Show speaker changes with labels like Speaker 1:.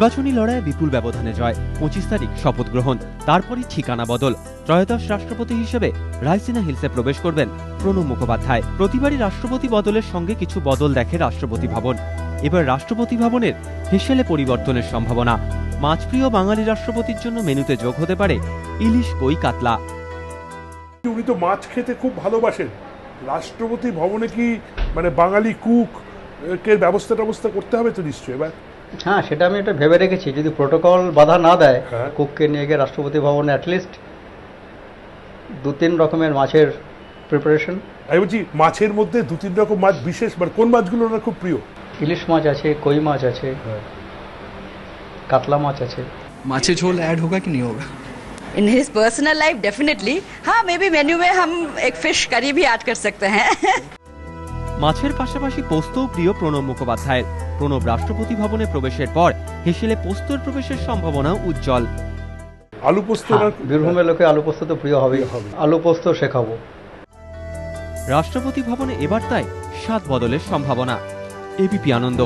Speaker 1: নির্বাচনী লড়াইয়ে বিপুল ব্যবধানে জয়, 25 তারিখ শপথ গ্রহণ, তারপরই ঠিকানা বদল। ত্রয়োদশ রাষ্ট্রপতি হিসেবে রাইসিনা হিলসে প্রবেশ করবেন প্রণব মুখোপাধ্যায়। প্রতিবারই রাষ্ট্রপতি বদলের সঙ্গে কিছু বদল দেখে রাষ্ট্রপতি ভবন। এবার রাষ্ট্রপতি ভবনের হেসেলে পরিবর্তনের সম্ভাবনা। মাছপ্রিয় বাঙালি রাষ্ট্রপতির জন্য মেনুতে যোগ হতে পারে ইলিশ, কই, কাতলা।
Speaker 2: উনি তো মাছ খেতে খুব ভালোবাসেন। রাষ্ট্রপতি ভবনে কি মানে বাঙালি কুক এর ব্যবস্থা করতে হবে তো নিশ্চয়ই এবার।
Speaker 3: হ্যাঁ, সেটা আমি এটা ভেবে রেখেছি, যদি প্রোটোকল বাধা না দেয় কুককে নিয়ে গিয়ে রাষ্ট্রপতি ভবনে অ্যাটলিস্ট 2-3 রকমের মাছের প্রিপারেশন।
Speaker 2: আমি বলছি মাছের মধ্যে 2-3 রকম মাছ বিশেষ, মানে কোন মাছগুলো ওনার খুব প্রিয়?
Speaker 3: ইলিশ মাছ আছে, কই মাছ আছে, কাতলা মাছ আছে।
Speaker 4: माछी झोल ऐड होगा कि नहीं होगा?
Speaker 5: In his personal life definitely, हाँ मे बी मेन्यू में हम एक फिश करी भी ऐड कर सकते हैं।
Speaker 1: মাছের পাশাপাশি পোস্তও প্রিয় প্রণব মুখোপাধ্যায়ের। প্রণব রাষ্ট্রপতি ভবনে প্রবেশের পর হেসেলে পোস্তর প্রবেশের সম্ভাবনা উজ্জ্বল।
Speaker 2: আলু পোস্ত,
Speaker 3: বীরভূমের লোকে আলু পোস্ত তো প্রিয় হবেই, আলু পোস্ত শেখাবো।
Speaker 1: রাষ্ট্রপতি ভবনে এবার তাই স্বাদ বদলের সম্ভাবনা। এবিপি আনন্দ।